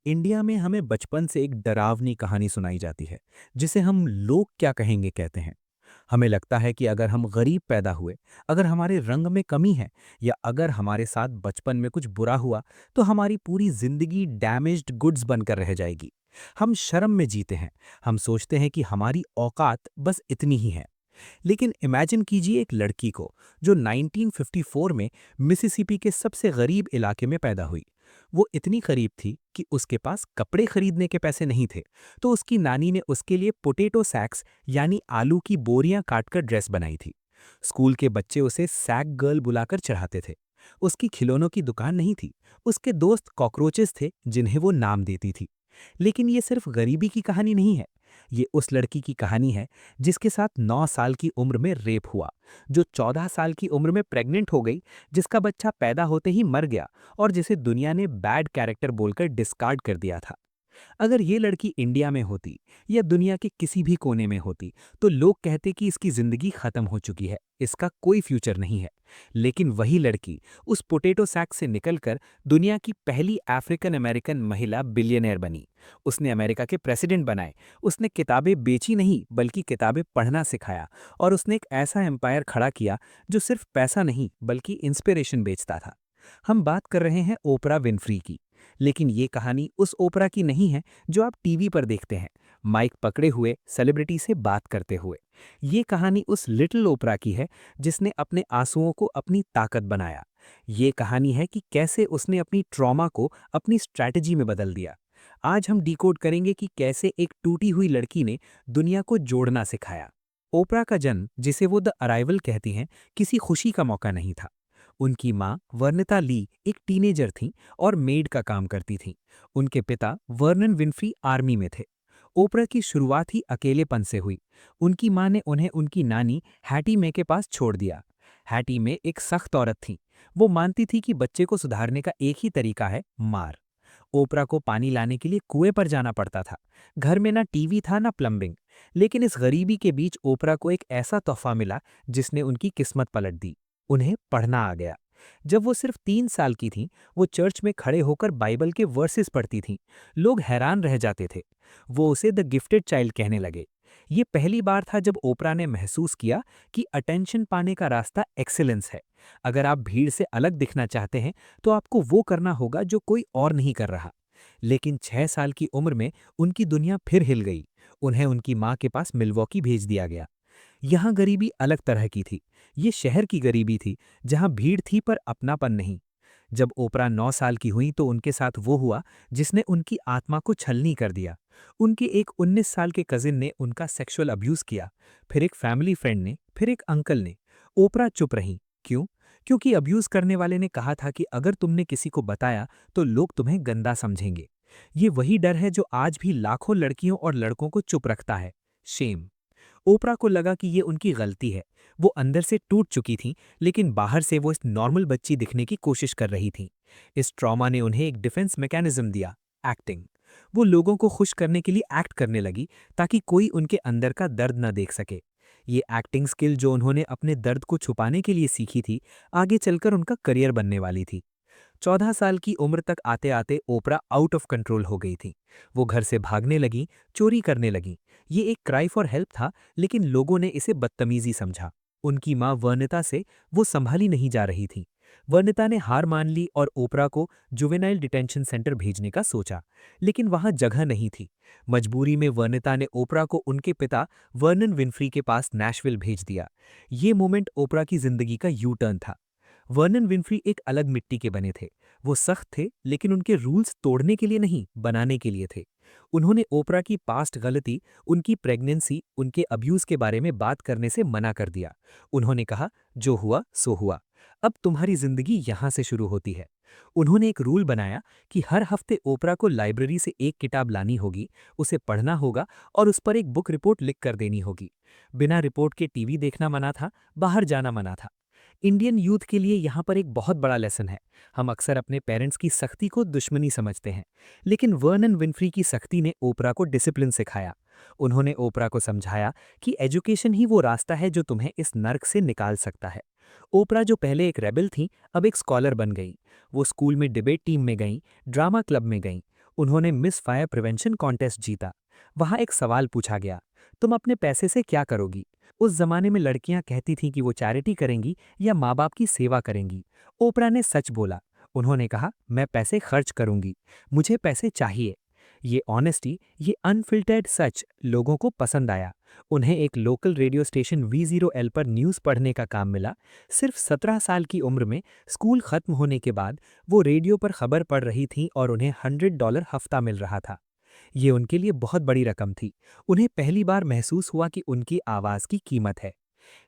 India में हमें बचपन से एक डरावनी कहानी सुनाई जाती है जिसे हम लोग क्या कहेंगे कहते हैं। हमें लगता है कि अगर हम गरीब पैदा हुए, अगर हमारे रंग में कमी है या अगर हमारे साथ बचपन में कुछ बुरा हुआ तो हमारी पूरी जिंदगी डैमेज्ड गुड्स बनकर रह जाएगी। हम शर्म में जीते हैं। हम सोचते हैं कि हमारी औकात बस इतनी ही है। लेकिन इमेजिन कीजिए एक लड़की को जो 1954 में मिसिसिपी के सबसे गरीब इलाके में पैदा हुई। वो इतनी गरीब थी कि उसके पास कपड़े खरीदने के पैसे नहीं थे, तो उसकी नानी ने उसके लिए पोटैटो सैक्स यानी आलू की बोरियां काटकर ड्रेस बनाई थी। स्कूल के बच्चे उसे सैक गर्ल बुलाकर चढ़ाते थे। उसकी खिलौनों की दुकान नहीं थी, उसके दोस्त कॉकरोचेस थे जिन्हें वो नाम देती थी। लेकिन ये सिर्फ गरीबी की कहानी नहीं है। ये उस लड़की की कहानी है जिसके साथ 9 साल की उम्र में रेप हुआ, जो 14 साल की उम्र में प्रेग्नेंट हो गई, जिसका बच्चा पैदा होते ही मर गया और जिसे दुनिया ने बैड कैरेक्टर बोलकर डिस्कार्ड कर दिया था। अगर ये लड़की इंडिया में होती या दुनिया के किसी भी कोने में होती तो लोग कहते कि इसकी जिंदगी खत्म हो चुकी है, इसका कोई फ्यूचर नहीं है। लेकिन वही लड़की उस पोटैटो सैक से निकलकर दुनिया की पहली अफ्रीकन अमेरिकन महिला बिलियनर बनी। उसने अमेरिका के प्रेसिडेंट बनाए। उसने किताबें बेची नहीं बल्कि किताबें पढ़ना सिखाया। और उसने एक ऐसा एम्पायर खड़ा किया जो सिर्फ पैसा नहीं बल्कि इंस्पिरेशन बेचता था। हम बात कर रहे हैं ओपरा विनफ्री की। लेकिन ये कहानी उस ओपरा की नहीं है जो आप टीवी पर देखते हैं, माइक पकड़े हुए सेलिब्रिटी से बात करते हुए। ये कहानी उस लिटिल ओपरा की है जिसने अपने आंसुओं को अपनी ताकत बनाया। ये कहानी है कि कैसे उसने अपनी ट्रॉमा को अपनी स्ट्रैटेजी में बदल दिया। आज हम डिकोड करेंगे कि कैसे एक टूटी हुई लड़की ने दुनिया को जोड़ना सिखाया। ओपरा का जन्म, जिसे वो द अराइवल कहती हैं, किसी खुशी का मौका नहीं था। उनकी माँ वर्निता ली एक टीनेजर थीं और मेड का काम करती थीं। उनके पिता वर्नन विनफ्री आर्मी में थे। ओपरा की शुरुआत ही अकेलेपन से हुई। उनकी माँ ने उन्हें उनकी नानी हैटी मे के पास छोड़ दिया। हैटी मे एक सख्त औरत थी। वो मानती थी कि बच्चे को सुधारने का एक ही तरीका है, मार। ओपरा को पानी लाने के लिए कुएं पर जाना पड़ता था। घर में ना टीवी था ना प्लम्बिंग। लेकिन इस गरीबी के बीच ओपरा को एक ऐसा तोहफा मिला जिसने उनकी किस्मत पलट दी। उन्हें पढ़ना आ गया। जब वो सिर्फ 3 साल की थीं, वो चर्च में खड़े होकर बाइबल के वर्सेस पढ़ती थीं। लोग हैरान रह जाते थे। वो उसे द गिफ्टेड चाइल्ड कहने लगे। ये पहली बार था जब ओपरा ने महसूस किया कि अटेंशन पाने का रास्ता एक्सीलेंस है। अगर आप भीड़ से अलग दिखना चाहते हैं तो आपको वो करना होगा जो कोई और नहीं कर रहा। लेकिन 6 साल की उम्र में उनकी दुनिया फिर हिल गई। उन्हें उनकी माँ के पास मिल्वॉकी भेज दिया गया। यहाँ गरीबी अलग तरह की थी। ये शहर की गरीबी थी, जहाँ भीड़ थी पर अपनापन नहीं। जब ओपरा 9 साल की हुई तो उनके साथ वो हुआ जिसने उनकी आत्मा को छलनी कर दिया। उनके एक 19 साल के कजिन ने उनका सेक्सुअल अब्यूज किया, फिर एक फैमिली फ्रेंड ने, फिर एक अंकल ने। ओपरा चुप रहीं। क्यों? क्योंकि अब्यूज करने वाले ने कहा था कि अगर तुमने किसी को बताया तो लोग तुम्हें गंदा समझेंगे। ये वही डर है जो आज भी लाखों लड़कियों और लड़कों को चुप रखता है, शेम। ओपरा को लगा कि ये उनकी गलती है। वो अंदर से टूट चुकी थीं, लेकिन बाहर से वो इस नॉर्मल बच्ची दिखने की कोशिश कर रही थीं। इस ट्रॉमा ने उन्हें एक डिफेंस मैकेनिज्म दिया, एक्टिंग। वो लोगों को खुश करने के लिए एक्ट करने लगी ताकि कोई उनके अंदर का दर्द न देख सके। ये एक्टिंग स्किल जो उन्होंने अपने दर्द को छुपाने के लिए सीखी थी, आगे चलकर उनका करियर बनने वाली थी। 14 साल की उम्र तक आते आते ओपरा आउट ऑफ कंट्रोल हो गई थी। वो घर से भागने लगी, चोरी करने लगी। ये एक क्राई फॉर हेल्प था, लेकिन लोगों ने इसे बदतमीजी समझा। उनकी माँ वर्निता से वो संभाली नहीं जा रही थी। वर्निता ने हार मान ली और ओपरा को जुवेनाइल डिटेंशन सेंटर भेजने का सोचा, लेकिन वहां जगह नहीं थी। मजबूरी में वर्निता ने ओपरा को उनके पिता वर्नन विनफ्री के पास नैशविल भेज दिया। ये मोमेंट ओपरा की जिंदगी का यू टर्न था। वर्नन विनफ्री एक अलग मिट्टी के बने थे। वो सख्त थे, लेकिन उनके रूल्स तोड़ने के लिए नहीं, बनाने के लिए थे। उन्होंने ओपरा की पास्ट गलती, उनकी प्रेगनेंसी, उनके अब्यूज के बारे में बात करने से मना कर दिया। उन्होंने कहा, जो हुआ सो हुआ। अब तुम्हारी जिंदगी यहां से शुरू होती है। उन्होंने एक रूल बनाया कि हर हफ्ते ओपरा को लाइब्रेरी से एक किताब लानी होगी, उसे पढ़ना होगा और उस पर एक बुक रिपोर्ट लिख कर देनी होगी। बिना रिपोर्ट के टीवी देखना मना था, बाहर जाना मना था। इंडियन यूथ के लिए यहाँ पर एक बहुत बड़ा लेसन है। हम अक्सर अपने पेरेंट्स की सख्ती को दुश्मनी समझते हैं, लेकिन वर्नन विनफ्री की सख्ती ने ओपरा को डिसिप्लिन सिखाया। उन्होंने ओपरा को समझाया कि एजुकेशन ही वो रास्ता है जो तुम्हें इस नर्क से निकाल सकता है। ओपरा जो पहले एक रेबल थीं, अब एक स्कॉलर बन गई। वो स्कूल में डिबेट टीम में गईं, ड्रामा क्लब में गईं। उन्होंने मिस फायर प्रिवेंशन कॉन्टेस्ट जीता। वहां एक सवाल पूछा गया, तुम अपने पैसे से क्या करोगी? उस जमाने में लड़कियां कहती थीं कि वो चैरिटी करेंगी या माँ बाप की सेवा करेंगी। ओपरा ने सच बोला। उन्होंने कहा, मैं पैसे खर्च करूंगी, मुझे पैसे चाहिए। ये ऑनेस्टी, ये अनफिल्टर्ड सच लोगों को पसंद आया। उन्हें एक लोकल रेडियो स्टेशन V0L पर न्यूज़ पढ़ने का काम मिला। सिर्फ 17 साल की उम्र में स्कूल खत्म होने के बाद वो रेडियो पर खबर पढ़ रही थीं और उन्हें $100 हफ्ता मिल रहा था। ये उनके लिए बहुत बड़ी रकम थी। उन्हें पहली बार महसूस हुआ कि उनकी आवाज़ की कीमत है।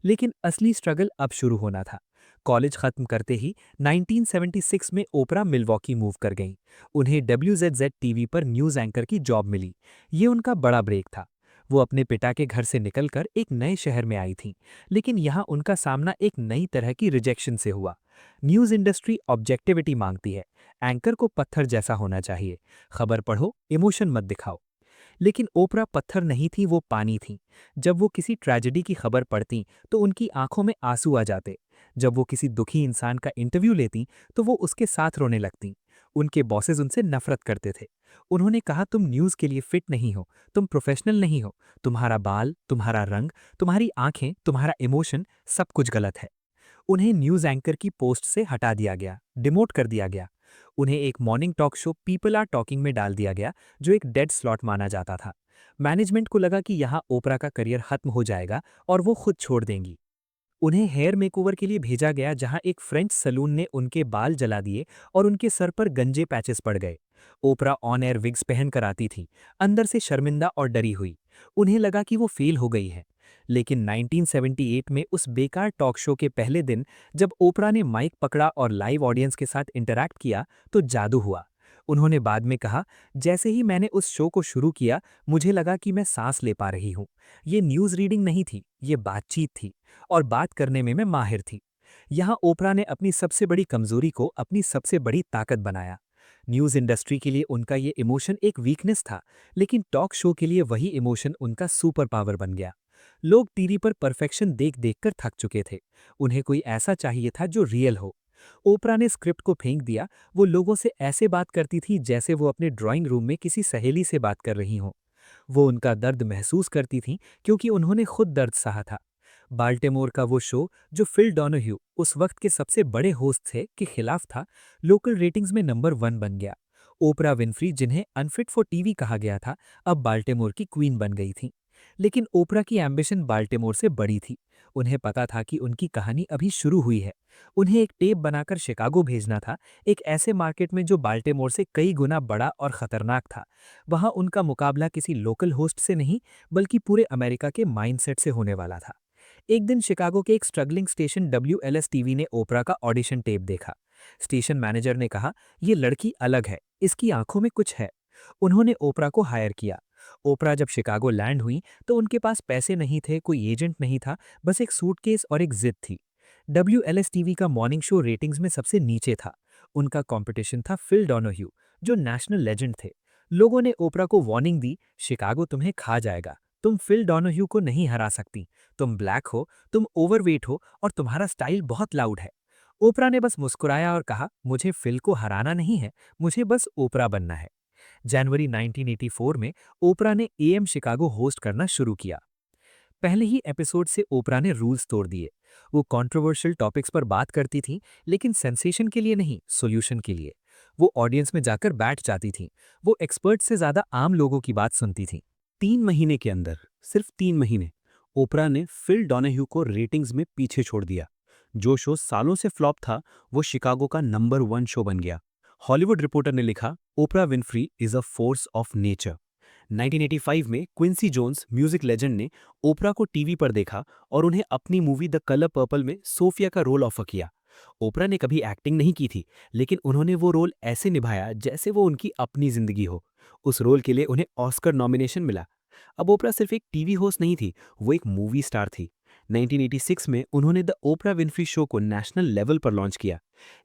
लेकिन असली स्ट्रगल अब शुरू होना था। कॉलेज खत्म करते ही 1976 में ओपरा मिल्वॉकी मूव कर गईं। उन्हें WZZ टीवी पर न्यूज़ एंकर की जॉब मिली। ये उनका बड़ा ब्रेक था। वो अपने पिता के घर से निकलकर एक नए शहर में आई थीं, लेकिन यहाँ उनका सामना एक नई तरह की रिजेक्शन से हुआ। न्यूज़ इंडस्ट्री ऑब्जेक्टिविटी मांगती है। एंकर को पत्थर जैसा होना चाहिए। खबर पढ़ो, इमोशन मत दिखाओ। लेकिन ओपरा पत्थर नहीं थी, वो पानी थी। जब वो किसी ट्रेजेडी की खबर पढ़ती तो उनकी आंखों में आंसू आ जाते। जब वो किसी दुखी इंसान का इंटरव्यू लेती तो वो उसके साथ रोने लगती। उनके बॉसेस उनसे नफरत करते थे। उन्होंने कहा, तुम न्यूज़ के लिए फिट नहीं हो, तुम प्रोफेशनल नहीं हो, तुम्हारा बाल, तुम्हारा रंग, तुम्हारी आंखें, तुम्हारा इमोशन, सब कुछ गलत है। उन्हें न्यूज़ एंकर की पोस्ट से हटा दिया गया, डिमोट कर दिया गया। उन्हें एक morning talk show people are talking में डाल दिया गया, जो एक डेड स्लॉट माना जाता था। मैनेजमेंट को लगा कि यहाँ ओपरा का करियर खत्म हो जाएगा और वो खुद छोड़ देंगी। उन्हें हेयर मेकओवर के लिए भेजा गया, जहां एक फ्रेंच सलून ने उनके बाल जला दिए और उनके सर पर गंजे पैचेस पड़ गए। ओपरा ऑन एयर विग्स पहनकर आती थी, अंदर से शर्मिंदा और डरी हुई। उन्हें लगा कि वो फेल हो गई है। लेकिन 1978 में उस बेकार टॉक शो के पहले दिन जब ओपरा ने माइक पकड़ा और लाइव ऑडियंस के साथ इंटरैक्ट किया तो जादू हुआ। उन्होंने बाद में कहा, जैसे ही मैंने उस शो को शुरू किया, मुझे लगा कि मैं सांस ले पा रही हूँ। ये न्यूज़ रीडिंग नहीं थी, ये बातचीत थी, और बात करने में मैं माहिर थी। यहाँ ओपरा ने अपनी सबसे बड़ी कमजोरी को अपनी सबसे बड़ी ताकत बनाया। न्यूज़ इंडस्ट्री के लिए उनका ये इमोशन एक वीकनेस था, लेकिन टॉक शो के लिए वही इमोशन उनका सुपर पावर बन गया। लोग टीवी पर परफेक्शन देख देख कर थक चुके थे। उन्हें कोई ऐसा चाहिए था जो रियल हो। ओपरा ने स्क्रिप्ट को फेंक दिया। वो लोगों से ऐसे बात करती थी जैसे वो अपने ड्राइंग रूम में किसी सहेली से बात कर रही हों। वो उनका दर्द महसूस करती थीं क्योंकि उन्होंने खुद दर्द सहा था। बाल्टिमोर का वो शो, जो फिल डोनाह्यू उस वक्त के सबसे बड़े होस्ट थे के खिलाफ था, लोकल रेटिंग्स में नंबर 1 बन गया। ओपरा विन्फ्री, जिन्हें अनफिट फॉर टीवी कहा गया था, अब बाल्टिमोर की क्वीन बन गई थीं। लेकिन ओपरा की एम्बिशन बाल्टिमोर से बड़ी थी। उन्हें पता था कि उनकी कहानी अभी शुरू हुई है। उन्हें एक टेप बनाकर शिकागो भेजना था, एक ऐसे मार्केट में जो बाल्टिमोर से कई गुना बड़ा और खतरनाक था। वहां उनका मुकाबला किसी लोकल होस्ट से नहीं, बल्कि पूरे अमेरिका के माइंडसेट से होने वाला था। एक दिन शिकागो के एक स्ट्रगलिंग स्टेशन WLS टीवी ने ओपरा का ऑडिशन टेप देखा। स्टेशन मैनेजर ने कहा, ये लड़की अलग है, इसकी आंखों में कुछ है। उन्होंने ओपरा को हायर किया। ओपरा जब शिकागो लैंड हुई तो उनके पास पैसे नहीं थे, कोई एजेंट नहीं था, बस एक सूटकेस और एक जिद थी। WLS टीवी का मॉर्निंग शो रेटिंग्स में सबसे नीचे था। उनका कंपटीशन था फिल डोनाह्यू, जो नेशनल लेजेंड थे। लोगों ने ओपरा को वार्निंग दी, शिकागो तुम्हें खा जाएगा, तुम फिल डोनाह्यू को नहीं हरा सकती, तुम ब्लैक हो, तुम ओवरवेट हो और तुम्हारा स्टाइल बहुत लाउड है। ओपरा ने बस मुस्कुराया और कहा, मुझे फिल को हराना नहीं है, मुझे बस ओपरा बनना है। जनवरी 1984 में ओपरा ने AM शिकागो होस्ट करना शुरू किया। पहले ही एपिसोड से ओपरा ने रूल्स तोड़ दिए। वो कंट्रोवर्शियल टॉपिक्स पर बात करती थीं, लेकिन सेंसेशन के लिए नहीं, सॉल्यूशन के लिए। वो ऑडियंस में जाकर बैठ जाती थीं। वो एक्सपर्ट से ज्यादा आम लोगों की बात सुनती थीं। 3 महीने के अंदर, सिर्फ 3 महीने, ओपरा ने फिल डोनाह्यू को रेटिंग्स में पीछे छोड़ दिया। जो शो सालों से फ्लॉप था, वो शिकागो का नंबर 1 शो बन गया। हॉलीवुड रिपोर्टर ने लिखा, Oprah Winfrey is a force of nature. 1985 में क्विंसी जोन्स, म्यूजिक लेजेंड, ने ओपरा को टीवी पर देखा और उन्हें अपनी मूवी द कलर पर्पल में सोफिया का रोल ऑफर किया। ओपरा ने कभी एक्टिंग नहीं की थी, लेकिन उन्होंने वो रोल ऐसे निभाया जैसे वो उनकी अपनी जिंदगी हो। उस रोल के लिए उन्हें ऑस्कर नॉमिनेशन मिला। अब ओपरा सिर्फ एक टीवी होस्ट नहीं थी, वो एक मूवी स्टार थी। 1986 में उन्होंने द ओपरा विन्फ्री शो को नेशनल लेवल पर लॉन्च किया।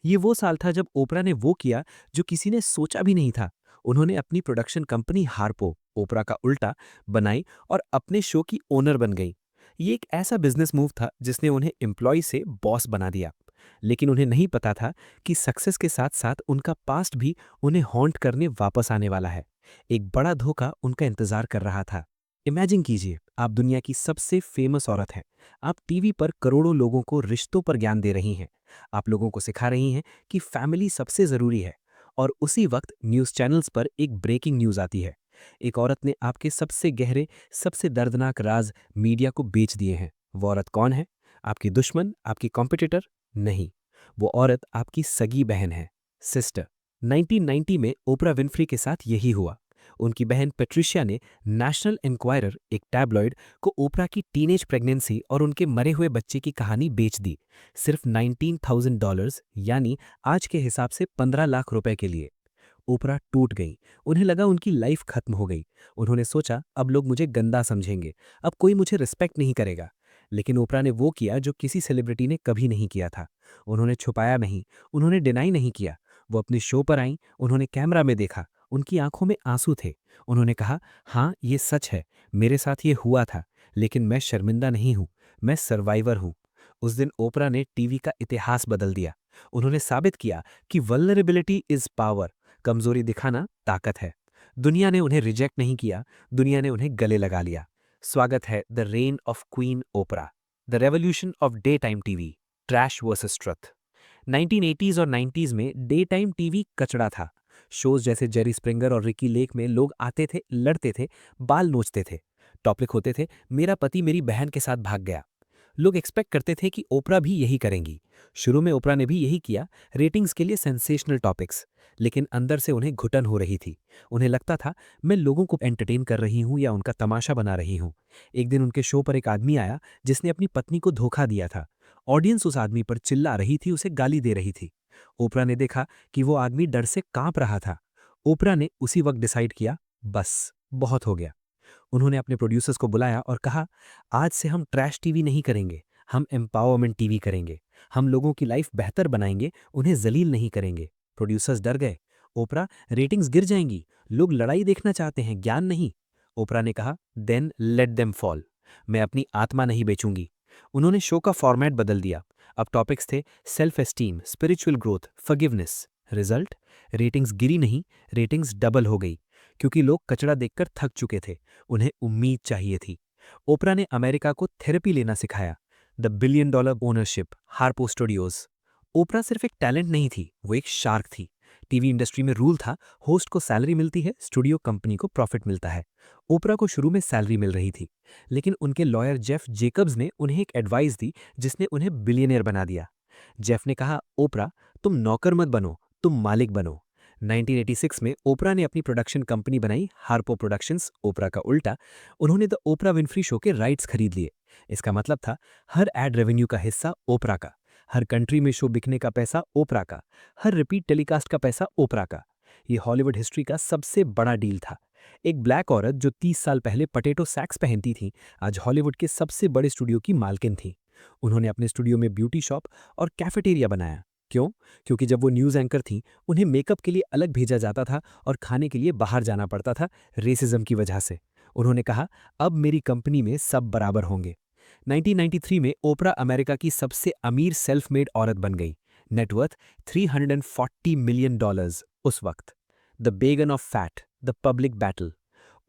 ये वो साल था जब ओपरा ने वो किया जो किसी ने सोचा भी नहीं था। उन्होंने अपनी प्रोडक्शन कंपनी हार्पो, ओपरा का उल्टा, बनाई और अपने शो की ओनर बन गई। ये एक ऐसा बिजनेस मूव था जिसने उन्हें एम्प्लॉय से बॉस बना दिया। लेकिन उन्हें नहीं पता था कि सक्सेस के साथ साथ उनका पास्ट भी उन्हें हॉन्ट करने वापस आने वाला है। एक बड़ा धोखा उनका इंतजार कर रहा था। इमेजिन कीजिए, आप दुनिया की सबसे फेमस औरत हैं। आप टीवी पर करोड़ों लोगों को रिश्तों पर ज्ञान दे रही हैं। आप लोगों को सिखा रही हैं कि फैमिली सबसे ज़रूरी है। और उसी वक्त न्यूज़ चैनल्स पर एक ब्रेकिंग न्यूज़ आती है। एक औरत ने आपके सबसे गहरे, सबसे दर्दनाक राज मीडिया को बेच दिए हैं। वो औरत कौन है? आपकी दुश्मन? आपकी कॉम्पिटिटर? नहीं, वो औरत आपकी सगी बहन है, सिस्टर। 1990 में ओपरा विन्फ्री के साथ यही हुआ। उनकी बहन पेट्रिशिया ने नेशनल इंक्वायरर, एक टैबलॉइड, को ओपरा की टीनेज प्रेगनेंसी और उनके मरे हुए बच्चे की कहानी बेच दी, सिर्फ $19,000 यानी आज के हिसाब से 15 लाख रुपए के लिए। ओपरा टूट गई। उन्हें लगा उनकी लाइफ खत्म हो गई। उन्होंने सोचा, अब लोग मुझे गंदा समझेंगे, अब कोई मुझे रिस्पेक्ट नहीं करेगा। लेकिन ओपरा ने वो किया जो किसी सेलिब्रिटी ने कभी नहीं किया था। उन्होंने छुपाया नहीं, उन्होंने डिनाई नहीं किया। वो अपने शो पर आईं, उन्होंने कैमरा में देखा, उनकी आंखों में आंसू थे। उन्होंने कहा, हाँ ये सच है, मेरे साथ ये हुआ था, लेकिन मैं शर्मिंदा नहीं हूं, मैं सर्वाइवर हूं। उस दिन ओपरा ने टीवी का इतिहास बदल दिया। उन्होंने साबित किया कि वल्नरेबिलिटी इज पावर, कमजोरी दिखाना ताकत है। दुनिया ने उन्हें रिजेक्ट नहीं किया, दुनिया ने उन्हें गले लगा लिया। स्वागत है the reign of Queen Oprah, the revolution of day time TV, trash versus truth. 1980s और 90s में डे टाइम टीवी कचड़ा था। शोज जैसे जेरी स्प्रिंगर और रिकी लेक में लोग आते थे, लड़ते थे, बाल नोचते थे। टॉपिक होते थे, मेरा पति मेरी बहन के साथ भाग गया। लोग एक्सपेक्ट करते थे कि ओपरा भी यही करेंगी। शुरू में ओपरा ने भी यही किया, रेटिंग्स के लिए सेंसेशनल टॉपिक्स। लेकिन अंदर से उन्हें घुटन हो रही थी। उन्हें लगता था, मैं लोगों को एंटरटेन कर रही हूं या उनका तमाशा बना रही हूं। एक दिन उनके शो पर एक आदमी आया जिसने अपनी पत्नी को धोखा दिया था। ऑडियंस उस आदमी पर चिल्ला रही थी, उसे गाली दे रही थी। ओपरा ने देखा कि वो आदमी डर से कांप रहा था। ओपरा ने उसी वक्त डिसाइड किया, बस बहुत हो गया। उन्होंने अपने प्रोड्यूसर्स को बुलाया और कहा, आज से हम ट्रैश टीवी नहीं करेंगे, हम एम्पावरमेंट टीवी करेंगे। हम लोगों की लाइफ बेहतर बनाएंगे, उन्हें जलील नहीं करेंगे। प्रोड्यूसर्स डर गए। ओपरा, रेटिंग्स गिर जाएंगी, लोग लड़ाई देखना चाहते हैं, ज्ञान नहीं। ओपरा ने कहा, देन लेट देम फॉल, मैं अपनी आत्मा नहीं बेचूंगी। उन्होंने शो का फॉर्मेट बदल दिया। अब टॉपिक्स थे self esteem, spiritual growth, forgiveness. Result, ratings गिरी नहीं, रेटिंग्स डबल हो गई, क्योंकि लोग कचरा देखकर थक चुके थे, उन्हें उम्मीद चाहिए थी। ओपरा ने अमेरिका को थेरेपी लेना सिखाया, the billion dollar ownership, Harpo studios. Oprah सिर्फ एक टैलेंट नहीं थी, वो एक शार्क थी। टीवी इंडस्ट्री में रूल था, होस्ट को सैलरी मिलती है, स्टूडियो कंपनी को प्रॉफिट मिलता है। ओपरा को शुरू में सैलरी मिल रही थी, लेकिन उनके लॉयर जेफ जेकब्स ने उन्हें एक एडवाइस दी जिसने उन्हें बिलियनियर बना दिया। जेफ ने कहा, ओपरा, तुम नौकर मत बनो, तुम मालिक बनो। 1986 में ओपरा ने अपनी प्रोडक्शन कंपनी बनाई, हार्पो प्रोडक्शंस, ओपरा का उल्टा। उन्होंने द ओपरा विन्फ्री शो के राइट्स खरीद लिए। इसका मतलब था, हर एड रेवेन्यू का हिस्सा ओपरा का, हर कंट्री में शो बिकने का पैसा ओपरा का, हर रिपीट टेलीकास्ट का पैसा ओपरा का। ये हॉलीवुड हिस्ट्री का सबसे बड़ा डील था। एक ब्लैक औरत जो 30 साल पहले पटेटो सैक्स पहनती थी, आज हॉलीवुड के सबसे बड़े स्टूडियो की मालकिन थी। उन्होंने अपने स्टूडियो में ब्यूटी शॉप और कैफेटेरिया बनाया। क्यों? क्योंकि जब वो न्यूज़ एंकर थीं, उन्हें मेकअप के लिए अलग भेजा जाता था और खाने के लिए बाहर जाना पड़ता था, रेसिज्म की वजह से। उन्होंने कहा, अब मेरी कंपनी में सब बराबर होंगे। 1993 में ओपरा अमेरिका की सबसे अमीर सेल्फ मेड औरत बन गई। नेटवर्थ $340 मिलियन उस वक्त। The began of fat, the public battle.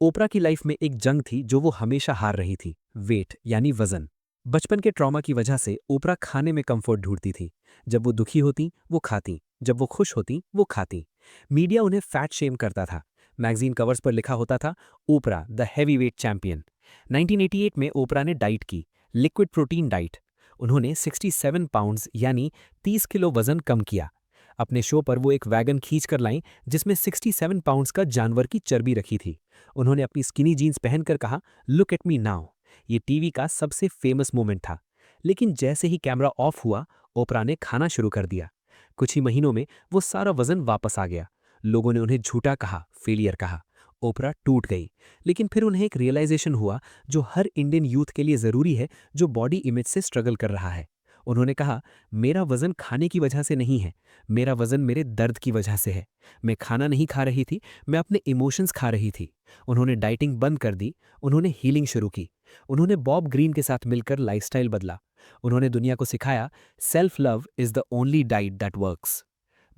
Oprah की लाइफ में एक जंग थी जो वो हमेशा हार रही थी, वेट यानी वजन। बचपन के ट्रॉमा की वजह से ओपरा खाने में कंफर्ट ढूंढती थी। जब वो दुखी होती वो खाती, जब वो खुश होती वो खाती। मीडिया उन्हें फैट शेम करता था। मैगजीन कवर्स पर लिखा होता था, ओपरा द हैवीवेट चैंपियन। 1988 में ओपरा ने डाइट की, लिक्विड प्रोटीन डाइट। उन्होंने 67 पाउंड्स यानी 30 किलो वजन कम किया। अपने शो पर वो एक वैगन खींच कर लाईं जिसमें 67 पाउंड्स का जानवर की चर्बी रखी थी। उन्होंने अपनी स्किनी जीन्स पहनकर कहा, लुक एट मी नाउ। ये टीवी का सबसे फेमस मोमेंट था। लेकिन जैसे ही कैमरा ऑफ हुआ, ओपरा ने खाना शुरू कर दिया। कुछ ही महीनों में वो सारा वजन वापस आ गया। लोगों ने उन्हें झूठा कहा, फेलियर कहा। ओपरा टूट गई। लेकिन फिर उन्हें एक रियलाइजेशन हुआ जो हर इंडियन यूथ के लिए जरूरी है जो बॉडी इमेज से स्ट्रगल कर रहा है। उन्होंने कहा, मेरा वजन खाने की वजह से नहीं है, मेरा वजन मेरे दर्द की वजह से है। मैं खाना नहीं खा रही थी, मैं अपने इमोशंस खा रही थी। उन्होंने डाइटिंग बंद कर दी, उन्होंने हीलिंग शुरू की, उन्होंने बॉब ग्रीन के साथ मिलकर लाइफस्टाइल बदला। उन्होंने दुनिया को सिखाया self love is the only diet that works.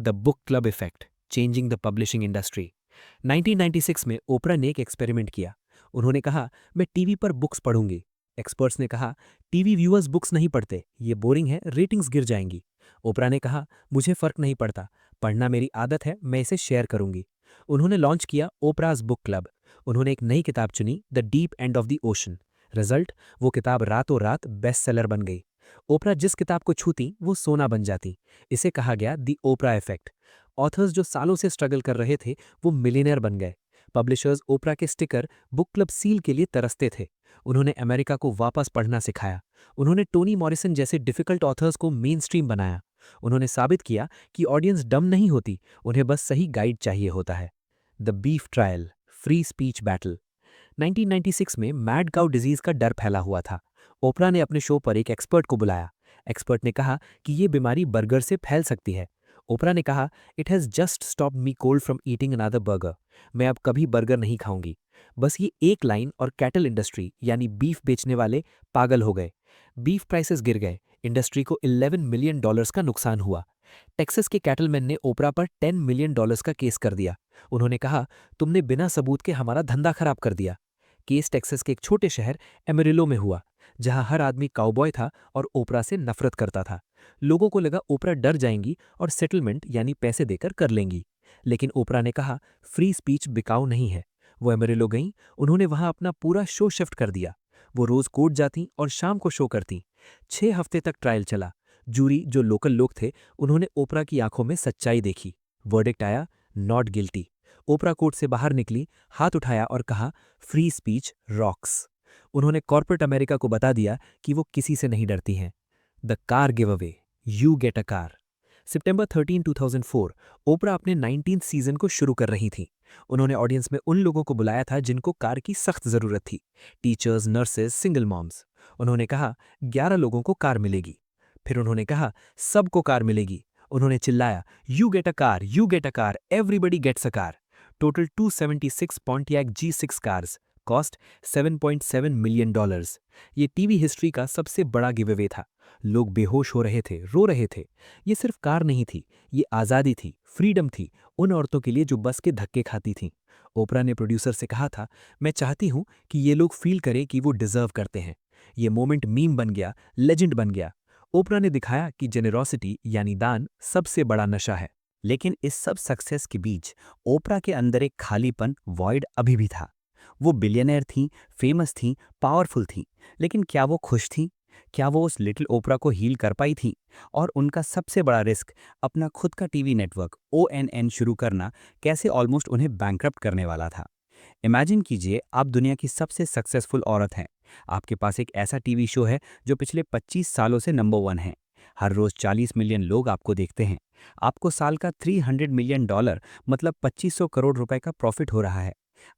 The book club effect, changing the publishing industry. 1996 में ओपरा ने एक एक्सपेरिमेंट किया। उन्होंने कहा, मैं टीवी पर बुक्स पढ़ूंगी। एक्सपर्ट्स ने कहा, टीवी व्यूअर्स बुक्स नहीं पढ़ते, ये बोरिंग है, रेटिंग्स गिर जाएंगी। ओपरा ने कहा, मुझे फर्क नहीं पड़ता, पढ़ना मेरी आदत है, मैं इसे शेयर करूंगी। उन्होंने लॉन्च किया ओपराज बुक क्लब। उन्होंने एक नई किताब चुनी, the deep end of the ocean. Result, वो किताब रातों रात बेस्ट सेलर बन गई। ओपरा जिस किताब को छूती वो सोना बन जाती। इसे कहा गया दी ओपरा इफेक्ट। ऑथर्स जो सालों से स्ट्रगल कर रहे थे वो मिलियनेयर बन गए। पब्लिशर्स ओपरा के स्टिकर, बुक क्लब सील के लिए तरसते थे। उन्होंने अमेरिका को वापस पढ़ना सिखाया। उन्होंने टोनी मॉरिसन जैसे डिफिकल्ट ऑथर्स को मेन स्ट्रीम बनाया। उन्होंने साबित किया कि ऑडियंस डम नहीं होती, उन्हें बस सही गाइड चाहिए होता है। The beef trial, free speech battle. 1996 में मैड काउ डिजीज का डर फैला हुआ था। ओपरा ने अपने शो पर एक एक्सपर्ट को बुलाया। एक्सपर्ट ने कहा कि ये बीमारी बर्गर से फैल सकती है। ओपरा ने कहा, it has just stop me cold from eating another burger. मैं अब कभी बर्गर नहीं खाऊंगी। बस ये एक लाइन और कैटल इंडस्ट्री यानी बीफ बेचने वाले पागल हो गए। बीफ प्राइसेस गिर गए। इंडस्ट्री को $11 मिलियन का नुकसान हुआ। टेक्सास के कैटलमैन ने ओपरा पर $10 मिलियन का केस कर दिया। उन्होंने कहा, तुमने बिना सबूत के हमारा धंधा खराब कर दिया। केस टेक्सास के एक छोटे शहर एमेरिलो में हुआ, जहां हर आदमी काउबॉय था और ओपरा से नफरत करता था। लोगों को लगा ओपरा डर जाएंगी और सेटलमेंट यानी पैसे देकर कर लेंगी। लेकिन ओपरा ने कहा, फ्री स्पीच बिकाऊ नहीं है। वो एमेरिलो गईं, उन्होंने वहां अपना पूरा शो शिफ्ट कर दिया। वो रोज कोर्ट जाती और शाम को शो करती। 6 हफ्ते तक ट्रायल चला। जूरी जो लोकल लोग थे, उन्होंने ओपरा की आंखों में सच्चाई देखी। वर्डिक्ट आया, नॉट गिल्टी। ओपरा कोर्ट से बाहर निकली, हाथ उठाया और कहा, फ्री स्पीच रॉक्स। उन्होंने कॉर्पोरेट अमेरिका को बता दिया कि वो किसी से नहीं डरती हैं। The car give away, you get a car. सितंबर 13, 2004, ओपरा अपने 19th सीजन को शुरू कर रही थी। उन्होंने ऑडियंस में उन लोगों को बुलाया था जिनको कार की सख्त जरूरत थी। Teachers, nurses, single moms. उन्होंने कहा, 11 लोगों को कार मिलेगी। फिर उन्होंने कहा, सबको कार मिलेगी। उन्होंने चिल्लाया, you get a car, you get a car, everybody gets a car. Total 276 Pontiac G6 cars, cost $7.7 million. ये टीवी हिस्ट्री का सबसे बड़ा गिव अवे था। लोग बेहोश हो रहे थे, रो रहे थे। ये सिर्फ कार नहीं थी, ये आज़ादी थी, फ्रीडम थी, उन औरतों के लिए जो बस के धक्के खाती थीं। ओपरा ने प्रोड्यूसर से कहा था, मैं चाहती हूं कि ये लोग फील करें कि वो डिजर्व करते हैं। ये मोमेंट मीम बन गया, लेजेंड बन गया। ओपरा ने दिखाया कि जेनेरोसिटी यानी दान सबसे बड़ा नशा है। लेकिन इस सब सक्सेस के बीच ओपरा के अंदर एक खालीपन, वॉइड अभी भी था। वो बिलियनर थीं, फेमस थीं, पावरफुल थीं, लेकिन क्या वो खुश थीं? क्या वो उस लिटिल ओपरा को हील कर पाई थीं? और उनका सबसे बड़ा रिस्क, अपना खुद का टीवी नेटवर्क ONN शुरू करना, कैसे ऑलमोस्ट उन्हें बैंकरप्ट करने वाला था। इमेजिन कीजिए, आप दुनिया की सबसे सक्सेसफुल औरत हैं। आपके पास एक ऐसा टीवी शो है जो पिछले 25 सालों से नंबर 1 है। हर रोज 40 मिलियन लोग आपको देखते हैं। आपको साल का $300 मिलियन मतलब 2500 करोड़ रुपए का प्रॉफिट हो रहा है।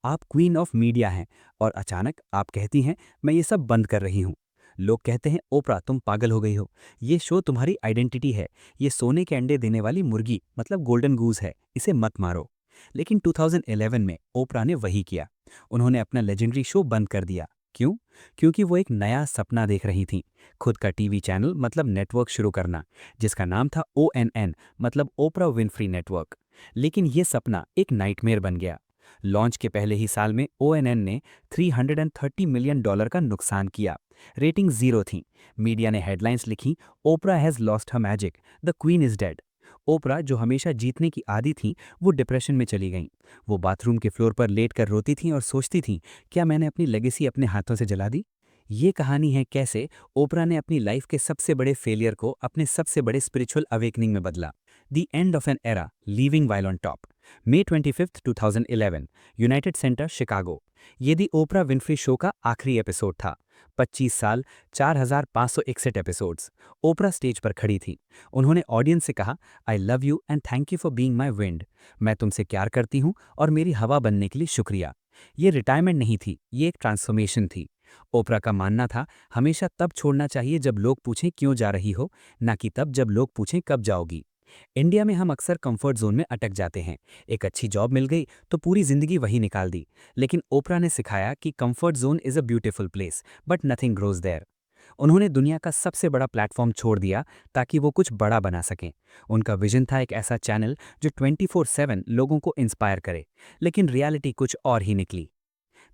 आप क्वीन ऑफ मीडिया हैं और अचानक आप कहती हैं, मैं ये सब बंद कर रही हूँ। लोग कहते हैं, ओपरा तुम पागल हो गई हो, ये शो तुम्हारी आइडेंटिटी है, ये सोने के अंडे देने वाली मुर्गी मतलब गोल्डन गूज है, इसे मत मारो। लेकिन 2011 में ओपरा ने वही किया। उन्होंने अपना लेजेंडरी शो बंद कर दिया। क्यों? क्योंकि वो एक नया सपना देख रही थीं, खुद का टीवी चैनल मतलब नेटवर्क शुरू करना, जिसका नाम था ONN मतलब ओपरा विनफ्री नेटवर्क। लेकिन ये सपना एक नाइटमेयर बन गया। लॉन्च के पहले ही साल में ONN ने $330 मिलियन का नुकसान किया। रेटिंग 0 थी। मीडिया ने हेडलाइंस लिखी, Oprah has lost her magic, the queen is dead. Oprah जो हमेशा जीतने की आदी थीं, वो डिप्रेशन में चली गईं। वो बाथरूम के फ्लोर पर लेटकर रोती थीं और सोचती थीं, क्या मैंने अपनी लेगेसी अपने हाथों से जला दी? ये कहानी है कैसे ओपरा ने अपनी लाइफ के सबसे बड़े फेलियर को अपने सबसे बड़े स्पिरिचुअल अवेकनिंग में बदला। The end of an era, leaving while on top. May 25, 2011, United centre, Chicago. ये दी ओपरा विनफ्री शो का आखिरी एपिसोड था। 25 साल, 4561 एपिसोड्स। ओपरा स्टेज पर खड़ी थी। उन्होंने ऑडियंस से कहा, I love you and thank you for being my wind. मैं तुमसे प्यार करती हूँ और मेरी हवा बनने के लिए शुक्रिया। ये रिटायरमेंट नहीं थी, ये एक ट्रांसफॉर्मेशन थी। ओपरा का मानना था, हमेशा तब छोड़ना चाहिए जब लोग पूछें क्यों जा रही हो, ना कि तब जब लोग पूछें कब जाओगी। इंडिया में हम अक्सर कंफर्ट जोन में अटक जाते हैं। एक अच्छी जॉब मिल गई तो पूरी जिंदगी वही निकाल दी। लेकिन ओपरा ने सिखाया कि comfort zone is a beautiful place but nothing grows there. उन्होंने दुनिया का सबसे बड़ा प्लेटफॉर्म छोड़ दिया ताकि वो कुछ बड़ा बना सकें। उनका विजन था एक ऐसा चैनल जो 24/7 लोगों को इंस्पायर करे। लेकिन रियलिटी कुछ और ही निकली।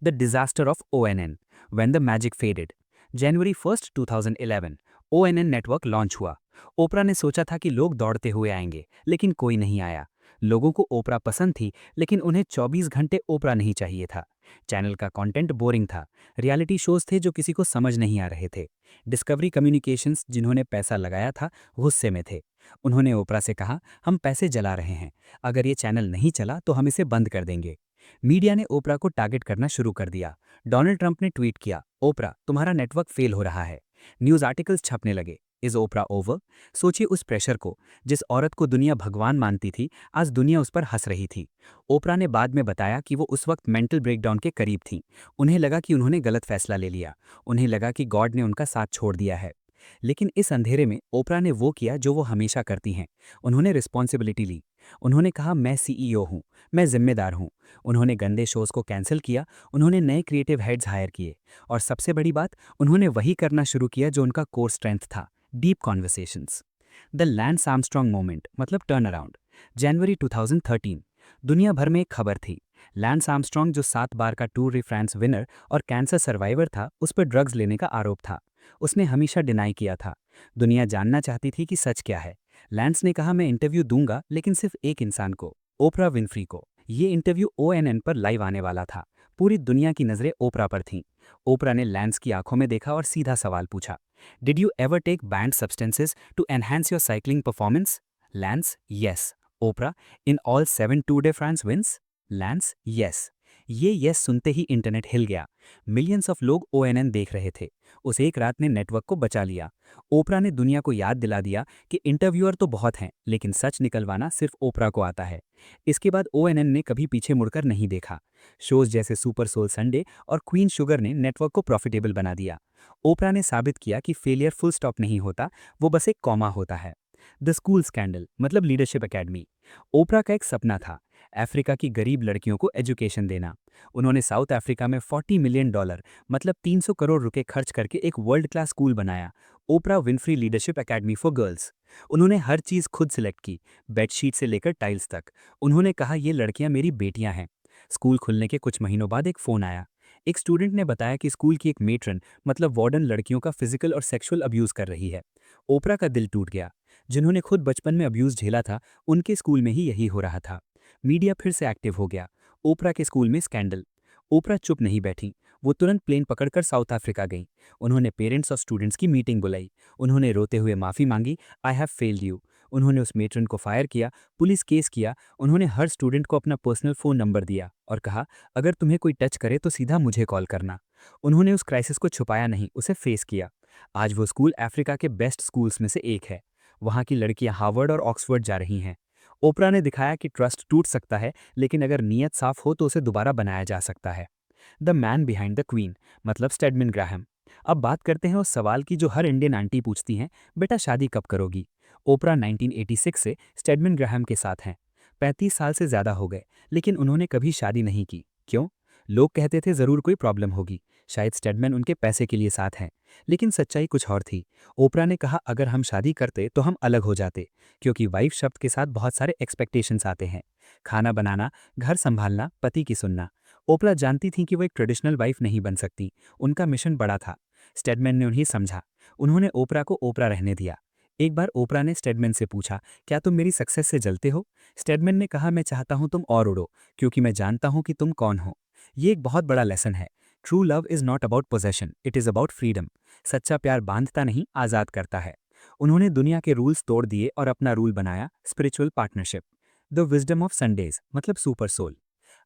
The disaster of ONN, when the magic faded. January 1, 2011 ONN network launch हुआ। ओपरा ने सोचा था कि लोग दौड़ते हुए आएंगे, लेकिन कोई नहीं आया। लोगों को ओपरा पसंद थी, लेकिन उन्हें 24 घंटे ओपरा नहीं चाहिए था। चैनल का कंटेंट बोरिंग था। रियलिटी शोज थे जो किसी को समझ नहीं आ रहे थे। डिस्कवरी कम्युनिकेशंस, जिन्होंने पैसा लगाया था, गुस्से में थे। उन्होंने ओपरा से कहा, हम पैसे जला रहे हैं, अगर ये चैनल नहीं चला तो हम इसे बंद कर देंगे। मीडिया ने ओपरा को टारगेट करना शुरू कर दिया। डोनाल्ड ट्रंप ने ट्वीट किया, ओपरा तुम्हारा नेटवर्क फेल हो रहा है। न्यूज आर्टिकल्स छपने लगे, इज ओपरा ओवर। सोचिए उस प्रेशर को। जिस औरत को दुनिया भगवान मानती थी, आज दुनिया उस पर हंस रही थी। ओपरा ने बाद में बताया कि वो उस वक्त मेंटल ब्रेकडाउन के करीब थी। उन्हें लगा कि उन्होंने गलत फैसला ले लिया। उन्हें लगा कि गॉड ने उनका साथ छोड़ दिया है। लेकिन इस अंधेरे में ओपरा ने वो किया जो वो हमेशा करती हैं। उन्होंने रिस्पॉन्सिबिलिटी ली। उन्होंने कहा, मैं CEO हूँ, मैं जिम्मेदार हूँ। उन्होंने गंदे शोज को कैंसिल किया। उन्होंने नए क्रिएटिव हेड्स हायर किए। और सबसे बड़ी बात, उन्होंने वही करना शुरू किया जो उनका कोर स्ट्रेंथ था, deep conversations. The lens Armstrong moment, मतलब टर्न अराउंड। जनवरी 2013 दुनिया भर में एक खबर थी। लैंस आर्मस्ट्रॉन्ग, जो 7 बार का टूर डी फ्रांस विनर और कैंसर सर्वाइवर था, उस पर ड्रग्स लेने का आरोप था। उसने हमेशा डिनाई किया था। दुनिया जानना चाहती थी कि सच क्या है। लैंस ने कहा, मैं इंटरव्यू दूंगा, लेकिन सिर्फ एक इंसान को, ओपरा विनफ्री को। ये इंटरव्यू ONN पर लाइव आने वाला था। पूरी दुनिया की नज़रें ओपरा पर थीं। ओपरा ने लैंस की आंखों में देखा और सीधा सवाल पूछा, did you ever take banned substances to enhance your cycling performance? Lance, yes. Oprah, in all 7 Tour de France wins? Lance, yes. ये यस सुनते ही इंटरनेट हिल गया। मिलियंस ऑफ लोग ONN देख रहे थे। उस एक रात ने नेटवर्क को बचा लिया। ओपरा ने दुनिया को याद दिला दिया कि इंटरव्यूअर तो बहुत हैं, लेकिन सच निकलवाना सिर्फ ओपरा को आता है। इसके बाद ONN ने कभी पीछे मुड़कर नहीं देखा। शोज जैसे सुपर सोल संडे और क्वीन शुगर ने नेटवर्क को प्रॉफिटेबल बना दिया। ओपरा ने साबित किया कि फेलियर फुल स्टॉप नहीं होता, वो बस एक कॉमा होता है। द स्कूल स्कैंडल, मतलब लीडरशिप एकेडमी। ओपरा का एक सपना था, अफ्रीका की गरीब लड़कियों को एजुकेशन देना। उन्होंने साउथ अफ्रीका में $40 मिलियन, मतलब 300 करोड़ रुपए खर्च करके एक वर्ल्ड क्लास स्कूल बनाया, ओपरा Winfrey leadership academy for girls. उन्होंने हर चीज़ खुद सिलेक्ट की, बेडशीट से लेकर टाइल्स तक। उन्होंने कहा, ये लड़कियां मेरी बेटियां हैं। स्कूल खुलने के कुछ महीनों बाद एक फ़ोन आया। एक स्टूडेंट ने बताया कि स्कूल की एक मेट्रन, मतलब वार्डन, लड़कियों का फिजिकल और सेक्सुअल अब्यूज़ कर रही है। ओपरा का दिल टूट गया। जिन्होंने खुद बचपन में अब्यूज़ झेला था, उनके स्कूल में ही यही हो रहा था। मीडिया फिर से एक्टिव हो गया। ओपरा के स्कूल में स्कैंडल। ओपरा चुप नहीं बैठी। वो तुरंत प्लेन पकड़कर साउथ अफ्रीका गई। उन्होंने पेरेंट्स और स्टूडेंट्स की मीटिंग बुलाई। उन्होंने रोते हुए माफ़ी मांगी, आई हैव फेल्ड यू। उन्होंने उस मेट्रन को फायर किया, पुलिस केस किया। उन्होंने हर स्टूडेंट को अपना पर्सनल फ़ोन नंबर दिया और कहा, अगर तुम्हें कोई टच करे तो सीधा मुझे कॉल करना। उन्होंने उस क्राइसिस को छुपाया नहीं, उसे फेस किया। आज वो स्कूल अफ्रीका के बेस्ट स्कूल्स में से एक है। वहाँ की लड़कियां हार्वर्ड और ऑक्सफोर्ड जा रही हैं। ओपरा ने दिखाया कि ट्रस्ट टूट सकता है, लेकिन अगर नीयत साफ हो तो उसे दोबारा बनाया जा सकता है। The man behind the queen, मतलब स्टेडमन ग्राहम। अब बात करते हैं उस सवाल की जो हर इंडियन आंटी पूछती हैं, बेटा शादी कब करोगी? ओपरा 1986 से स्टेडमन ग्राहम के साथ हैं। 35 साल से ज़्यादा हो गए, लेकिन उन्होंने कभी शादी नहीं की। क्यों? लोग कहते थे ज़रूर कोई प्रॉब्लम होगी, शायद स्टेडमन उनके पैसे के लिए साथ हैं। लेकिन सच्चाई कुछ और थी। ओपरा ने कहा, अगर हम शादी करते तो हम अलग हो जाते, क्योंकि वाइफ शब्द के साथ बहुत सारे एक्सपेक्टेशंस आते हैं। खाना बनाना, घर संभालना, पति की सुनना। ओपरा जानती थीं कि वो एक ट्रेडिशनल वाइफ नहीं बन सकती। उनका मिशन बड़ा था। स्टेडमैन ने उन्हें समझा। उन्होंने ओपरा को ओपरा रहने दिया। एक बार ओपरा ने स्टेडमैन से पूछा, क्या तुम मेरी सक्सेस से जलते हो? स्टेडमैन ने कहा, मैं चाहता हूं तुम और उड़ो, क्योंकि मैं जानता हूं कि तुम कौन हो। ये एक बहुत बड़ा लेसन है। True love is not about possession, it is about freedom. सच्चा प्यार बांधता नहीं, आज़ाद करता है। उन्होंने दुनिया के रूल्स तोड़ दिए और अपना रूल बनाया, spiritual partnership. The wisdom of Sundays, मतलब सुपर सोल।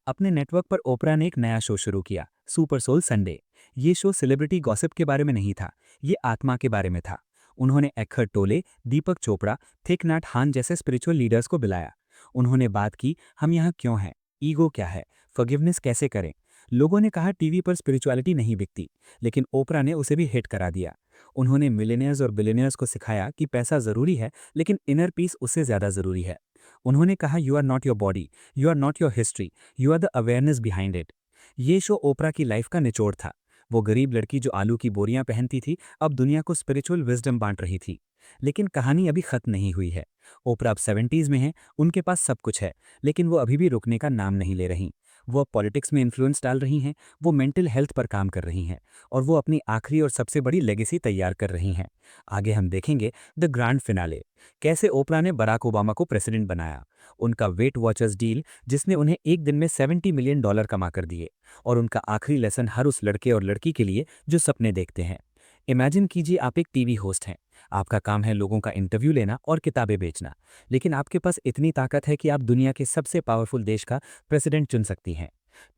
अपने नेटवर्क पर ओपरा ने एक नया शो शुरू किया, सुपर सोल संडे। ये शो सेलिब्रिटी गॉसिप के बारे में नहीं था, ये आत्मा के बारे में था। उन्होंने एखर टोले, दीपक चोपड़ा, थिक नाट हान जैसे स्पिरिचुअल लीडर्स को बुलाया। उन्होंने बात की, हम यहाँ क्यों हैं, ईगो क्या है, फॉरगिवनेस कैसे करें? लोगों ने कहा टीवी पर स्पिरिचुअलिटी नहीं बिकती, लेकिन ओपरा ने उसे भी हिट करा दिया। उन्होंने मिलियनियर्स और बिलियनियर्स को सिखाया कि पैसा ज़रूरी है, लेकिन इनर पीस उससे ज़्यादा ज़रूरी है। उन्होंने कहा you are not your body, you are not your history, you are the awareness behind it. ये शो ओपरा की लाइफ का निचोड़ था। वो गरीब लड़की जो आलू की बोरियां पहनती थी, अब दुनिया को स्पिरिचुअल विजडम बांट रही थी। लेकिन कहानी अभी खत्म नहीं हुई है। ओपरा अब 70s में है, उनके पास सब कुछ है, लेकिन वो अभी भी रुकने का नाम नहीं ले रही। वो अब पॉलिटिक्स में इन्फ्लुएंस डाल रही हैं, वो मेंटल हेल्थ पर काम कर रही हैं, और वो अपनी आखिरी और सबसे बड़ी लेगेसी तैयार कर रही हैं। आगे हम देखेंगे द ग्रैंड फिनाले, कैसे ओपरा ने बराक ओबामा को प्रेसिडेंट बनाया, उनका वेट वॉचर्स डील जिसने उन्हें एक दिन में $70 मिलियन कमा कर दिए, और उनका आखिरी लेसन हर उस लड़के और लड़की के लिए जो सपने देखते हैं। इमेजिन कीजिए आप एक टीवी होस्ट हैं। आपका काम है लोगों का इंटरव्यू लेना और किताबें बेचना, लेकिन आपके पास इतनी ताकत है कि आप दुनिया के सबसे पावरफुल देश का प्रेसिडेंट चुन सकती हैं।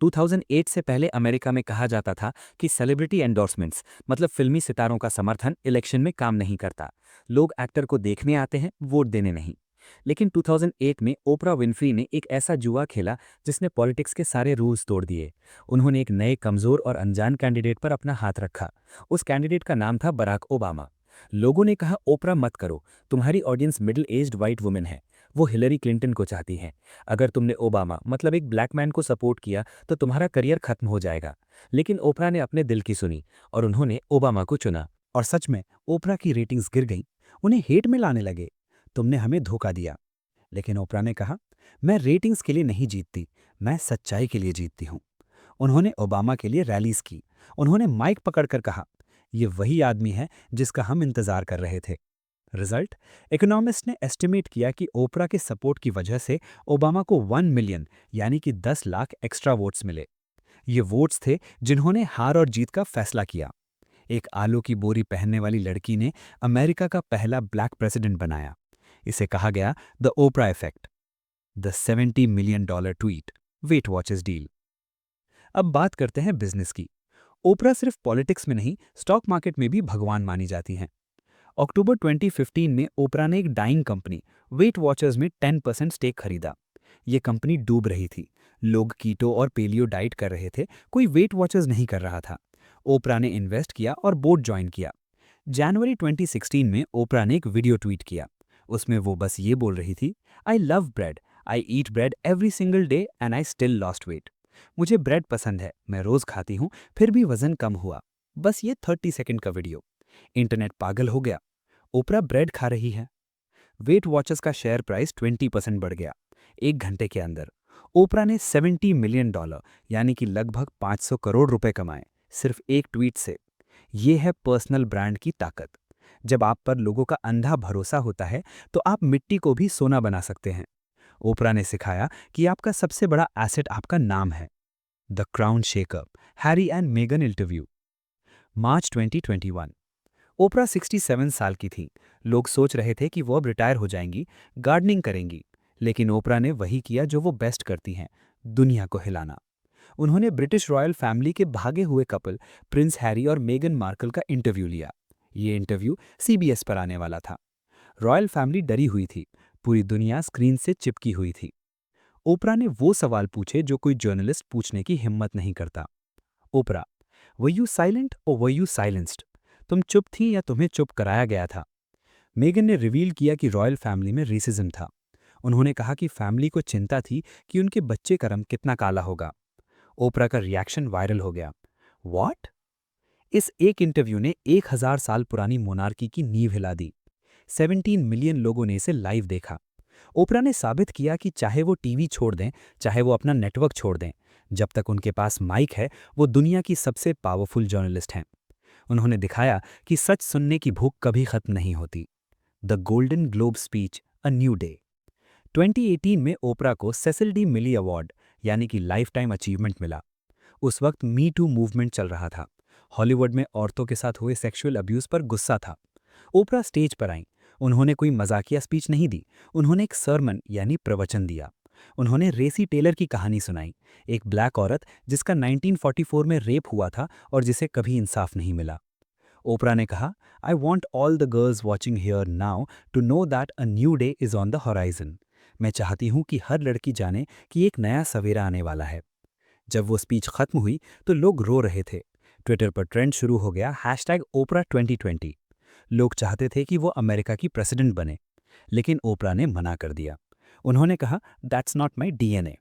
2008 से पहले अमेरिका में कहा जाता था कि सेलिब्रिटी एंडोर्समेंट्स, मतलब फिल्मी सितारों का समर्थन, इलेक्शन में काम नहीं करता। लोग एक्टर को देखने आते हैं, वोट देने नहीं। लेकिन 2008 में ओपरा विन्फ्री ने एक ऐसा जुआ खेला जिसने पॉलिटिक्स के सारे रूल्स तोड़ दिए। उन्होंने एक नए, कमजोर और अनजान कैंडिडेट पर अपना हाथ रखा। उस कैंडिडेट का नाम था बराक ओबामा। लोगों ने कहा ओपरा मत करो, तुम्हारी audience middle aged white women है, वो हिलरी क्लिंटन को चाहती हैं। अगर तुमने ओबामा, मतलब एक ब्लैक मैन को सपोर्ट किया तो तुम्हारा करियर खत्म हो जाएगा। लेकिन ओपरा ने अपने दिल की सुनी और उन्होंने ओबामा को चुना। और सच में ओपरा की रेटिंग्स गिर गईं, उन्हें हेट में लाने लगे। तुमने हमें धोखा दिया। लेकिन ओपरा ने कहा, मैं रेटिंग्स के लिए नहीं जीतती, मैं सच्चाई के लिए जीतती हूं। उन्होंने ओबामा के लिए रैलीज की। उन्होंने माइक पकड़कर कहा, ये वही आदमी है जिसका हम इंतजार कर रहे थे। रिजल्ट, इकोनॉमिस्ट ने एस्टिमेट किया कि ओपरा के सपोर्ट की वजह से ओबामा को 1 मिलियन, यानी कि 10 लाख एक्स्ट्रा वोट्स मिले। ये वोट्स थे जिन्होंने हार और जीत का फैसला किया। एक आलू की बोरी पहनने वाली लड़की ने अमेरिका का पहला ब्लैक प्रेसिडेंट बनाया। इसे कहा गया the Oprah effect, the $70 million tweet, weight watchers deal. अब बात करते हैं बिजनेस की। ओपरा सिर्फ पॉलिटिक्स में नहीं, स्टॉक मार्केट में भी भगवान मानी जाती हैं। अक्टूबर 2015 में ओपरा ने एक डाइंग कंपनी वेट वॉचर्स में 10% स्टेक खरीदा। ये कंपनी डूब रही थी। लोग कीटो और पेलियो डाइट कर रहे थे, कोई वेट वॉचर्स नहीं कर रहा था। ओपरा ने इन्वेस्ट किया और बोर्ड ज्वाइन किया। जनवरी 2016 में ओपरा ने एक वीडियो ट्वीट किया। उसमें वो बस ये बोल रही थी, I love bread, I eat bread every single day and I still lost weight. मुझे ब्रेड पसंद है, मैं रोज खाती हूँ, फिर भी वजन कम हुआ। बस ये 30 सेकंड का वीडियो। इंटरनेट पागल हो गया। ओपरा ब्रेड खा रही है। वेट वॉचर्स का शेयर प्राइस 20% बढ़ गया। एक घंटे के अंदर ओपरा ने $70 मिलियन, यानी कि लगभग 500 करोड़ रुपए कमाए, सिर्फ एक ट्वीट से। ये है पर्सनल ब्रांड की ताकत। जब आप पर लोगों का अंधा भरोसा होता है तो आप मिट्टी को भी सोना बना सकते हैं। ओपरा ने सिखाया कि आपका सबसे बड़ा एसेट आपका नाम है। The crown shakeup, Harry and मेगन इंटरव्यू। मार्च 2021। ओपरा 67 साल की थी। लोग सोच रहे थे कि वो अब रिटायर हो जाएंगी, गार्डनिंग करेंगी। लेकिन ओपरा ने वही किया जो वो बेस्ट करती हैं, दुनिया को हिलाना। उन्होंने ब्रिटिश रॉयल फैमिली के भागे हुए कपल प्रिंस हैरी और मेगन मार्कल का इंटरव्यू लिया। ये इंटरव्यू सीबीएस पर आने वाला था। रॉयल फैमिली डरी हुई थी, पूरी दुनिया स्क्रीन से चिपकी हुई थी। ओपरा ने वो सवाल पूछे जो कोई जर्नलिस्ट पूछने की हिम्मत नहीं करता। ओपरा, वर यू साइलेंट और वर यू साइलेंस्ड? तुम चुप थी या तुम्हें चुप कराया गया था? मेगन ने रिवील किया कि रॉयल फैमिली में रेसिज्म था। उन्होंने कहा कि फैमिली को चिंता थी कि उनके बच्चे का रंग कितना काला होगा। ओपरा का रिएक्शन वायरल हो गया। व्हाट? इस एक इंटरव्यू ने 1000 साल पुरानी मोनार्की की नींव हिला दी। 17 मिलियन लोगों ने इसे लाइव देखा। ओपरा ने साबित किया कि चाहे वो टीवी छोड़ दें, चाहे वो अपना नेटवर्क छोड़ दें, जब तक उनके पास माइक है वो दुनिया की सबसे पावरफुल जर्नलिस्ट हैं। उन्होंने दिखाया कि सच सुनने की भूख कभी खत्म नहीं होती। The golden globe speech, a new day. 2018 में ओपरा को सेसिल डी मिली अवार्ड, यानी कि लाइफ टाइम अचीवमेंट मिला। उस वक्त मी टू मूवमेंट चल रहा था। हॉलीवुड में औरतों के साथ हुए सेक्सुअल अब्यूज पर गुस्सा था। ओपरा स्टेज पर आईं। उन्होंने कोई मजाकिया स्पीच नहीं दी, उन्होंने एक सरमन यानी प्रवचन दिया। उन्होंने रेसी टेलर की कहानी सुनाई, एक ब्लैक औरत जिसका 1944 में रेप हुआ था और जिसे कभी इंसाफ नहीं मिला। ओपरा ने कहा, I want all the girls watching here now to know that a new day is on the horizon. मैं चाहती हूँ कि हर लड़की जाने कि एक नया सवेरा आने वाला है। जब वो स्पीच खत्म हुई तो लोग रो रहे थे। ट्विटर पर ट्रेंड शुरू हो गया #ओपरा 2020। लोग चाहते थे कि वो अमेरिका की प्रेसिडेंट बने, लेकिन ओपरा ने मना कर दिया। उन्होंने कहा, दैट्स नॉट माई डीएनए।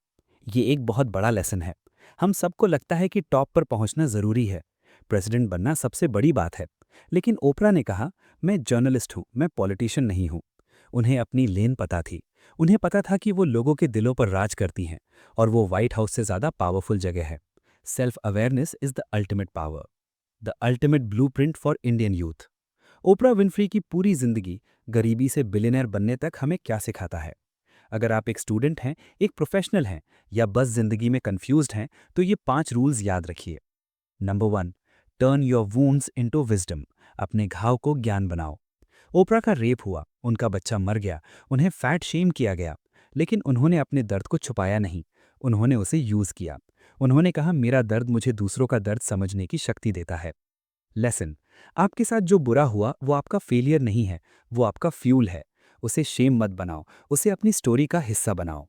ये एक बहुत बड़ा लेसन है। हम सबको लगता है कि टॉप पर पहुंचना जरूरी है, प्रेसिडेंट बनना सबसे बड़ी बात है। लेकिन ओपरा ने कहा, मैं जर्नलिस्ट हूं, मैं पॉलिटिशियन नहीं हूं। उन्हें अपनी लेन पता थी। उन्हें पता था कि वो लोगों के दिलों पर राज करती हैं, और वो व्हाइट हाउस से ज्यादा पावरफुल जगह है। Self awareness is the ultimate power, the ultimate blueprint for Indian youth. Opener Winfrey की पूरी जिंदगी गरीबी से बिलियनर बनने तक हमें क्या सिखाता है? अगर आप एक स्टूडेंट हैं, एक प्रोफेशनल हैं, या बस जिंदगी में कंफ्यूज्ड हैं, तो ये 5 रूल्स याद रखिए। Number 1, turn your wounds into wisdom. अपने घाव को ज्ञान बनाओ। ओपरा का रेप हुआ, उनका बच्चा मर गया, उन्हें फैट शेम किया गया, लेकिन उन्होंने अपने दर्द को छुपाया नहीं। उन्होंने उसे यूज किया। उन्होंने कहा, मेरा दर्द मुझे दूसरों का दर्द समझने की शक्ति देता है। लेसन, आपके साथ जो बुरा हुआ वो आपका फेलियर नहीं है, वो आपका फ्यूल है। उसे शेम मत बनाओ, उसे अपनी स्टोरी का हिस्सा बनाओ।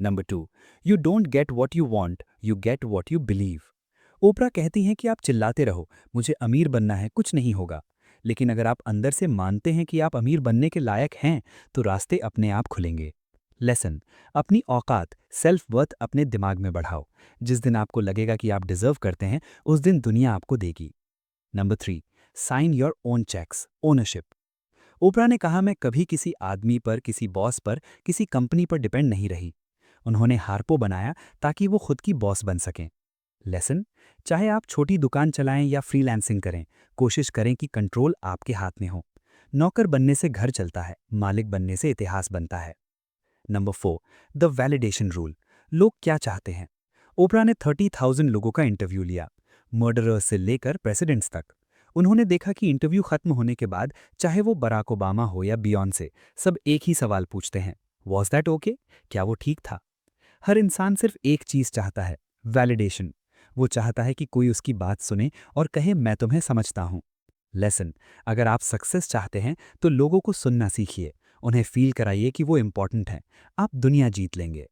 Number 2, you don't get what you want, you get what you believe. Oprah कहती हैं कि आप चिल्लाते रहो, मुझे अमीर बनना है, कुछ नहीं होगा। लेकिन अगर आप अंदर से मानते हैं कि आप अमीर बनने के लायक हैं, तो रास्ते अपने आप खुलेंगे। लेसन, अपनी औकात, सेल्फ वर्थ अपने दिमाग में बढ़ाओ। जिस दिन आपको लगेगा कि आप डिजर्व करते हैं, उस दिन दुनिया आपको देगी। Number 3, sign your own cheques, ownership. Oprah ने कहा, मैं कभी किसी आदमी पर, किसी बॉस पर, किसी कंपनी पर डिपेंड नहीं रही। उन्होंने हार्पो बनाया ताकि वो खुद की बॉस बन सकें। लेसन, चाहे आप छोटी दुकान चलाएं या फ्रीलांसिंग करें, कोशिश करें कि कंट्रोल आपके हाथ में हो। नौकर बनने से घर चलता है, मालिक बनने से इतिहास बनता है। Number 4, the validation rule. लोग क्या चाहते हैं? ओपरा ने 30,000 लोगों का इंटरव्यू लिया, मर्डरर्स से लेकर प्रेसिडेंट्स तक। उन्होंने देखा कि इंटरव्यू खत्म होने के बाद, चाहे वो बराक ओबामा हो या बियॉन्से, सब एक ही सवाल पूछते हैं, वॉज दैट ओके? क्या वो ठीक था? हर इंसान सिर्फ एक चीज चाहता है, वैलिडेशन। वो चाहता है कि कोई उसकी बात सुने और कहे, मैं तुम्हें समझता हूं। लेसन, अगर आप सक्सेस चाहते हैं तो लोगों को सुनना सीखिए। उन्हें फील कराइए कि वो इंपॉर्टेंट हैं। आप दुनिया जीत लेंगे।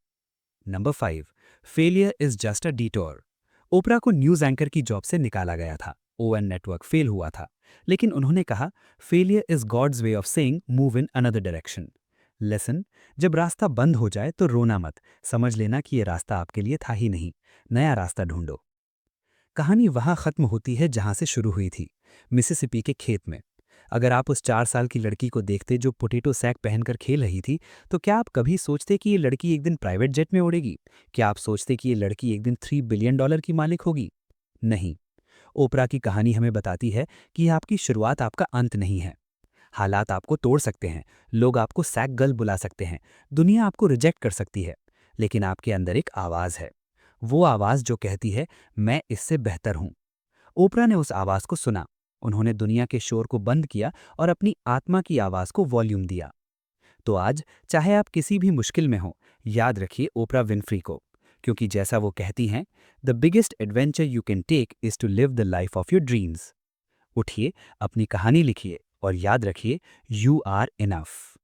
Number 5, failure is just a detour. Oprah को न्यूज एंकर की जॉब से निकाला गया था। ओएन नेटवर्क फेल हुआ था, लेकिन उन्होंने कहा, failure is God's way of saying move in another direction. Lesson, जब रास्ता बंद हो जाए तो रोना मत, समझ लेना कि यह रास्ता आपके लिए था ही नहीं। नया रास्ता ढूंढो। कहानी वहां खत्म होती है जहां से शुरू हुई थी, मिसिसिपी के खेत में। अगर आप उस 4 साल की लड़की को देखते जो पोटैटो सैक पहनकर खेल रही थी, तो क्या आप कभी सोचते कि ये लड़की एक दिन प्राइवेट जेट में उड़ेगी? क्या आप सोचते कि ये लड़की एक दिन $3 बिलियन की मालिक होगी? नहीं। ओपरा की कहानी हमें बताती है कि आपकी शुरुआत आपका अंत नहीं है। हालात आपको तोड़ सकते हैं, लोग आपको सैक गर्ल बुला सकते हैं, दुनिया आपको रिजेक्ट कर सकती है, लेकिन आपके अंदर एक आवाज है। वो आवाज जो कहती है, मैं इससे बेहतर हूं। ओपरा ने उस आवाज को सुना। उन्होंने दुनिया के शोर को बंद किया और अपनी आत्मा की आवाज को वॉल्यूम दिया। तो आज, चाहे आप किसी भी मुश्किल में हो, याद रखिए ओपरा विनफ्री को, क्योंकि जैसा वो कहती हैं, the biggest adventure you can take is to live the life of your dreams. उठिए, अपनी कहानी लिखिए और याद रखिए, यू आर इनफ।